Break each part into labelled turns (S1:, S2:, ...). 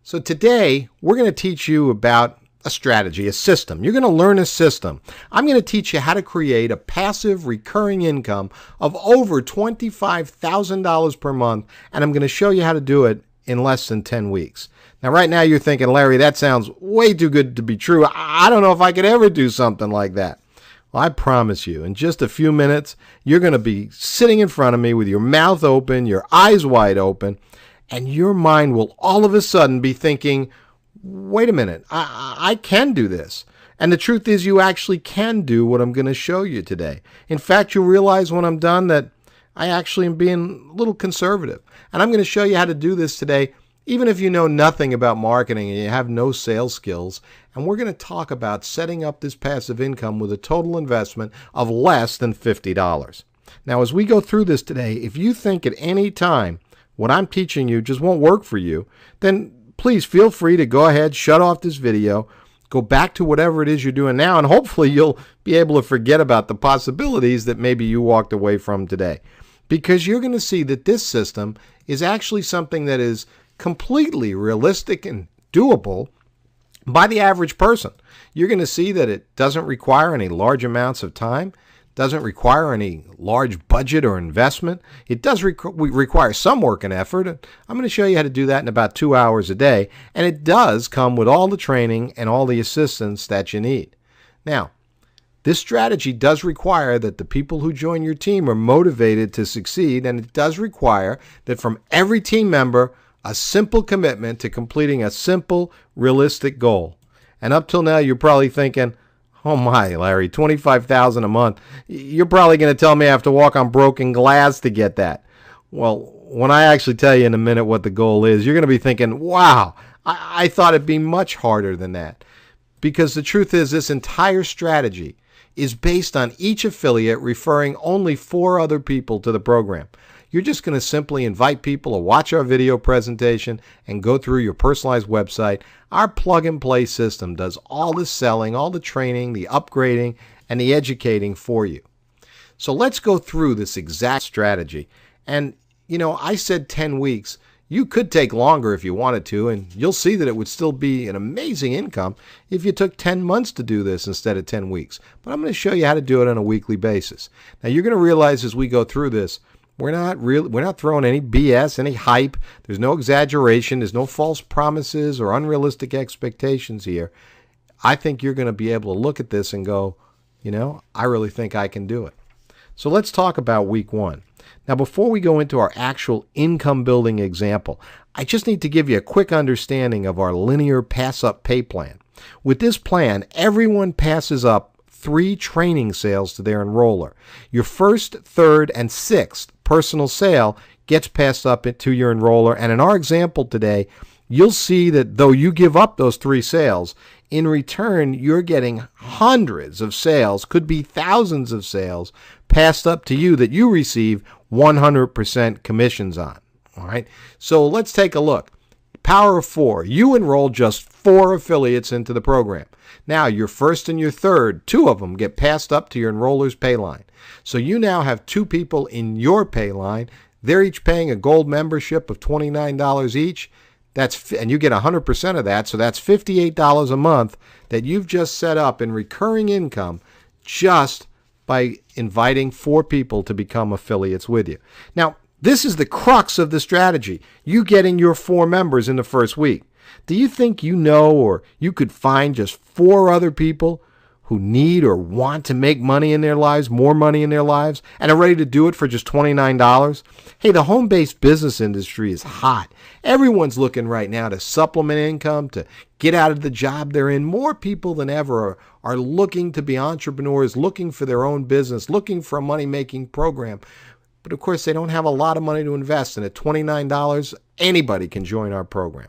S1: So today, we're going to teach you about a strategy, a system. You're going to learn a system. I'm going to teach you how to create a passive recurring income of over $25,000 per month, and I'm going to show you how to do it in less than 10 weeks. Now, right now, you're thinking, Larry, that sounds way too good to be true. I don't know if I could ever do something like that. Well, I promise you, in just a few minutes, you're going to be sitting in front of me with your mouth open, your eyes wide open, and your mind will all of a sudden be thinking, wait a minute, I can do this. And the truth is you actually can do what I'm going to show you today. In fact, you'll realize when I'm done that I actually am being a little conservative. And I'm going to show you how to do this today, even if you know nothing about marketing and you have no sales skills. And we're going to talk about setting up this passive income with a total investment of less than $50. Now, as we go through this today, if you think at any time what I'm teaching you just won't work for you, then please feel free to go ahead, shut off this video, go back to whatever it is you're doing now, and hopefully you'll be able to forget about the possibilities that maybe you walked away from today. Because you're going to see that this system is actually something that is completely realistic and doable by the average person. You're going to see that it doesn't require any large amounts of time, doesn't require any large budget or investment. It does require some work and effort. I'm going to show you how to do that in about 2 hours a day, and it does come with all the training and all the assistance that you need. Now, this strategy does require that the people who join your team are motivated to succeed, and it does require that from every team member, a simple commitment to completing a simple, realistic goal. And up till now, you're probably thinking, oh my, Larry, $25,000 a month. You're probably going to tell me I have to walk on broken glass to get that. Well, when I actually tell you in a minute what the goal is, you're going to be thinking, wow, I thought it'd be much harder than that. Because the truth is, this entire strategy is based on each affiliate referring only 4 other people to the program. You're just going to simply invite people to watch our video presentation and go through your personalized website. Our plug-and-play system does all the selling, all the training, the upgrading, and the educating for you. So let's go through this exact strategy. And, you know, I said 10 weeks. You could take longer if you wanted to, and you'll see that it would still be an amazing income if you took 10 months to do this instead of 10 weeks. But I'm going to show you how to do it on a weekly basis. Now, you're going to realize as we go through this, we're not throwing any BS, any hype. There's no exaggeration. There's no false promises or unrealistic expectations here. I think you're going to be able to look at this and go, you know, I really think I can do it. So let's talk about week 1. Now, before we go into our actual income building example, I just need to give you a quick understanding of our linear pass-up pay plan. With this plan, everyone passes up 3 training sales to their enroller. Your first, third, and 6th personal sale gets passed up to your enroller. And in our example today, you'll see that though you give up those 3 sales, in return, you're getting hundreds of sales, could be thousands of sales, passed up to you that you receive 100% commissions on. All right, so let's take a look. Power of 4. You enroll just 4 affiliates into the program. Now, your first and your third, 2 of them get passed up to your enroller's pay line. So you now have 2 people in your pay line. They're each paying a gold membership of $29 each. And you get 100% of that, so that's $58 a month that you've just set up in recurring income just by inviting 4 people to become affiliates with you. Now, this is the crux of the strategy. You getting your 4 members in the first week. Do you think you know or you could find just 4 other people who need or want to make money in their lives, more money in their lives, and are ready to do it for just $29? Hey, the home-based business industry is hot. Everyone's looking right now to supplement income, to get out of the job they're in. More people than ever are looking to be entrepreneurs, looking for their own business, looking for a money-making program. But of course, they don't have a lot of money to invest, and at $29, anybody can join our program.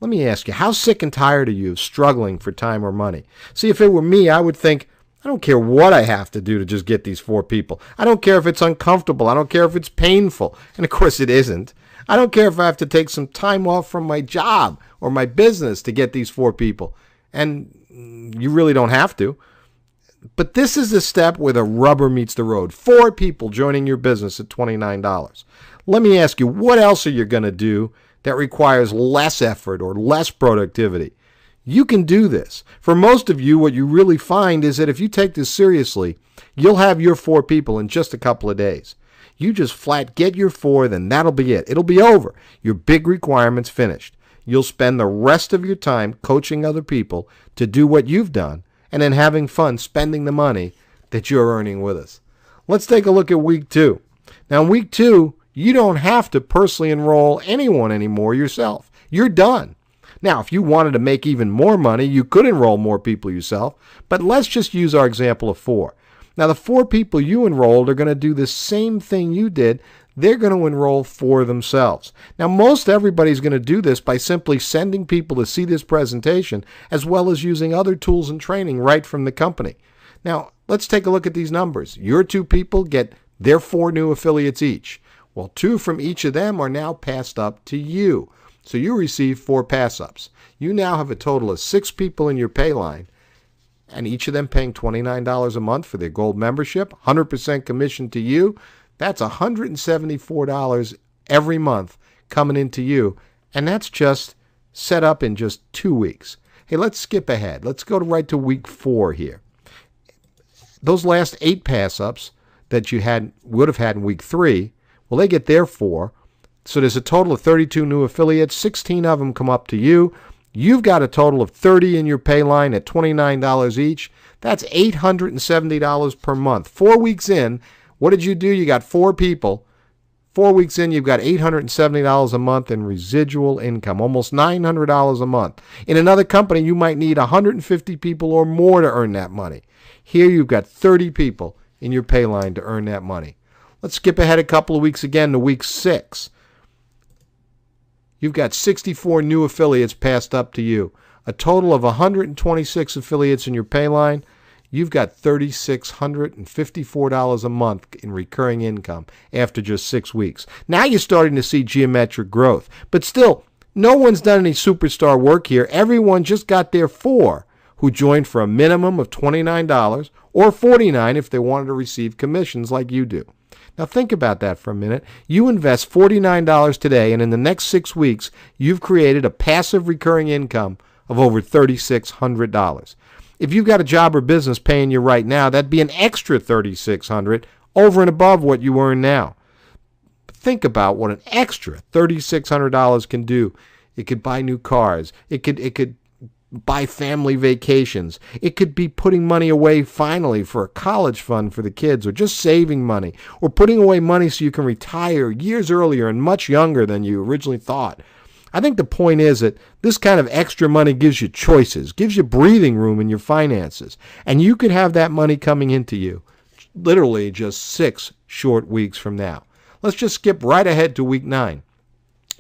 S1: Let me ask you, how sick and tired are you of struggling for time or money? See, if it were me, I would think, I don't care what I have to do to just get these 4 people. I don't care if it's uncomfortable. I don't care if it's painful. And of course it isn't. I don't care if I have to take some time off from my job or my business to get these 4 people. And you really don't have to. But this is the step where the rubber meets the road. 4 people joining your business at $29. Let me ask you, what else are you going to do that requires less effort or less productivity. You can do this. For most of you, what you really find is that if you take this seriously, you'll have your 4 people in just a couple of days. You just flat get your 4, then that'll be it. It'll be over. Your big requirement's finished. You'll spend the rest of your time coaching other people to do what you've done and then having fun spending the money that you're earning with us. Let's take a look at week 2. Now, in week 2, you don't have to personally enroll anyone anymore yourself. You're done. Now, if you wanted to make even more money, you could enroll more people yourself, but let's just use our example of 4. Now, the 4 people you enrolled are going to do the same thing you did. They're going to enroll for themselves. Now, most everybody's going to do this by simply sending people to see this presentation, as well as using other tools and training right from the company. Now, let's take a look at these numbers. Your 2 people get their 4 new affiliates each. Well, 2 from each of them are now passed up to you. So you receive 4 pass-ups. You now have a total of 6 people in your pay line, and each of them paying $29 a month for their gold membership, 100% commission to you. That's $174 every month coming into you, and that's just set up in just 2 weeks. Hey, let's skip ahead. Let's go right to week 4 here. Those last 8 pass-ups that you would have had in week 3, well, they get their 4. So there's a total of 32 new affiliates. 16 of them come up to you. You've got a total of 30 in your pay line at $29 each. That's $870 per month. 4 weeks in, what did you do? You got 4 people. 4 weeks in, you've got $870 a month in residual income, almost $900 a month. In another company, you might need 150 people or more to earn that money. Here, you've got 30 people in your pay line to earn that money. Let's skip ahead a couple of weeks again to week 6. You've got 64 new affiliates passed up to you. A total of 126 affiliates in your pay line. You've got $3,654 a month in recurring income after just 6 weeks. Now you're starting to see geometric growth. But still, no one's done any superstar work here. Everyone just got their 4 who joined for a minimum of $29 or $49 if they wanted to receive commissions like you do. Now think about that for a minute. You invest $49 today, and in the next 6 weeks, you've created a passive recurring income of over $3,600. If you've got a job or business paying you right now, that'd be an extra $3,600 over and above what you earn now. Think about what an extra $3,600 can do. It could buy new cars. It could buy family vacations. It could be putting money away finally for a college fund for the kids, or just saving money, or putting away money so you can retire years earlier and much younger than you originally thought. I think the point is that this kind of extra money gives you choices, gives you breathing room in your finances, and you could have that money coming into you literally just 6 short weeks from now. Let's just skip right ahead to week 9.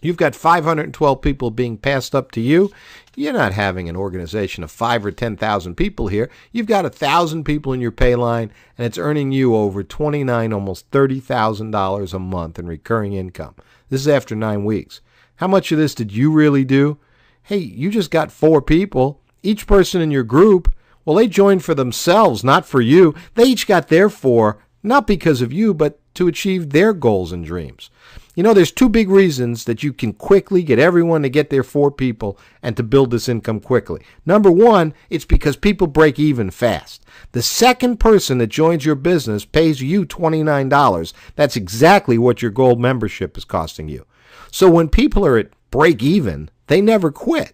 S1: You've got 512 people being passed up to you. You're not having an organization of 5,000 or 10,000 people here. You've got 1,000 people in your pay line, and it's earning you over $29,000, almost $30,000 a month in recurring income. This is after 9 weeks. How much of this did you really do? Hey, you just got 4 people. Each person in your group, well, they joined for themselves, not for you. They each got their 4, not because of you, but to achieve their goals and dreams. You know, there's 2 big reasons that you can quickly get everyone to get their 4 people and to build this income quickly. Number 1, it's because people break even fast. The second person that joins your business pays you $29. That's exactly what your gold membership is costing you. So when people are at break even, they never quit.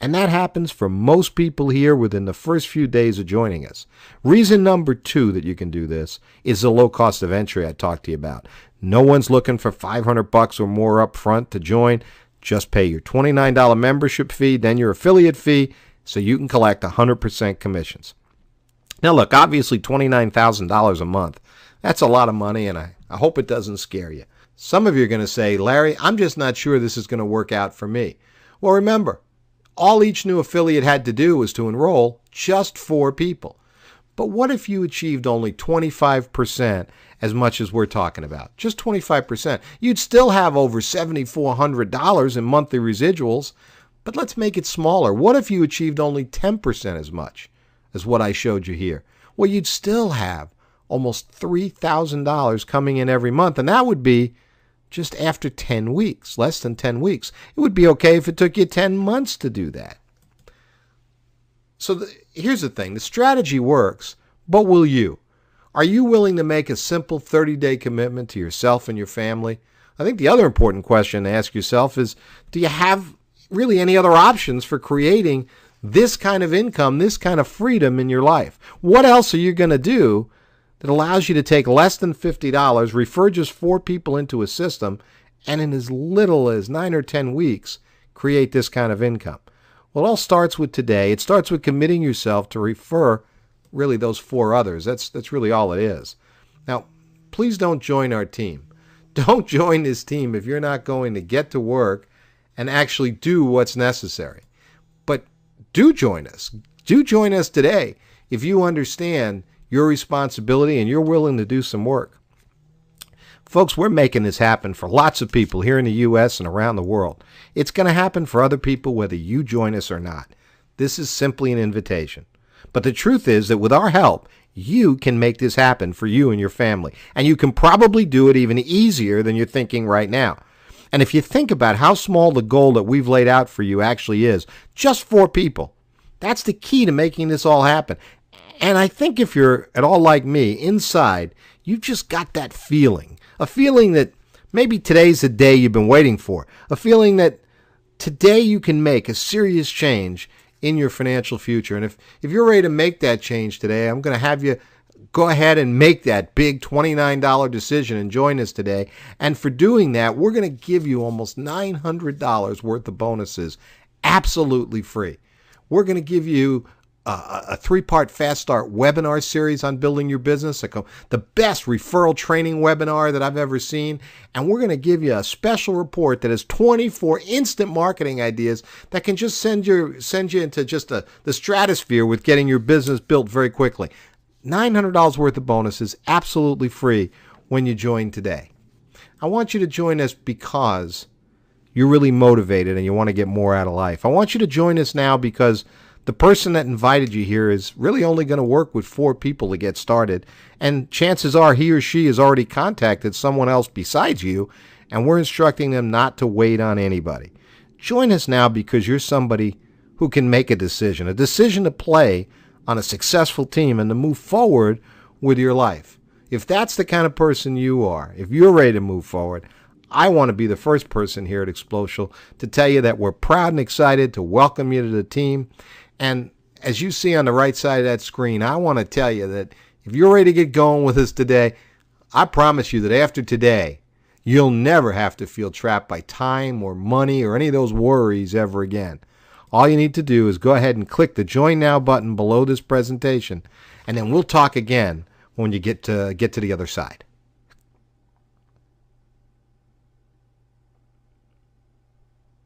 S1: And that happens for most people here within the first few days of joining us. Reason number 2 that you can do this is the low cost of entry I talked to you about. No one's looking for $500 or more up front to join. Just pay your $29 membership fee, then your affiliate fee, so you can collect 100% commissions. Now look, obviously $29,000 a month, that's a lot of money, and I hope it doesn't scare you. Some of you are going to say, Larry, I'm just not sure this is going to work out for me. Well, remember, all each new affiliate had to do was to enroll just 4 people. But what if you achieved only 25% as much as we're talking about? Just 25%. You'd still have over $7,400 in monthly residuals, but let's make it smaller. What if you achieved only 10% as much as what I showed you here? Well, you'd still have almost $3,000 coming in every month, and that would be just after 10 weeks, less than 10 weeks. It would be okay if it took you 10 months to do that. So here's the thing. The strategy works, but will you? Are you willing to make a simple 30-day commitment to yourself and your family? I think the other important question to ask yourself is, do you have really any other options for creating this kind of income, this kind of freedom in your life? What else are you going to do that allows you to take less than $50, refer just 4 people into a system, and in as little as 9 or 10 weeks, create this kind of income? Well, it all starts with today. It starts with committing yourself to refer really those 4 others. That's really all it is. Now, please don't join our team. Don't join this team if you're not going to get to work and actually do what's necessary. But do join us. Do join us today if you understand your responsibility and you're willing to do some work. Folks, we're making this happen for lots of people here in the U.S. and around the world. It's going to happen for other people whether you join us or not. This is simply an invitation. But the truth is that with our help, you can make this happen for you and your family. And you can probably do it even easier than you're thinking right now. And if you think about how small the goal that we've laid out for you actually is, just 4 people, that's the key to making this all happen. And I think if you're at all like me, inside, you've just got that feeling. A feeling that maybe today's the day you've been waiting for. A feeling that today you can make a serious change in your financial future. And if you're ready to make that change today, I'm going to have you go ahead and make that big $29 decision and join us today. And for doing that, we're going to give you almost $900 worth of bonuses absolutely free. We're going to give you a 3-part Fast Start webinar series on building your business, the best referral training webinar that I've ever seen. And we're going to give you a special report that has 24 instant marketing ideas that can just send you into just the stratosphere with getting your business built very quickly. $900 worth of bonuses absolutely free when you join today. I want you to join us because you're really motivated and you want to get more out of life. I want you to join us now because the person that invited you here is really only going to work with 4 people to get started. And chances are he or she has already contacted someone else besides you, and we're instructing them not to wait on anybody. Join us now because you're somebody who can make a decision to play on a successful team and to move forward with your life. If that's the kind of person you are, if you're ready to move forward, I want to be the first person here at Xplocial to tell you that we're proud and excited to welcome you to the team. And as you see on the right side of that screen, I want to tell you that if you're ready to get going with us today, I promise you that after today, you'll never have to feel trapped by time or money or any of those worries ever again. All you need to do is go ahead and click the Join Now button below this presentation, and then we'll talk again when you get to the other side.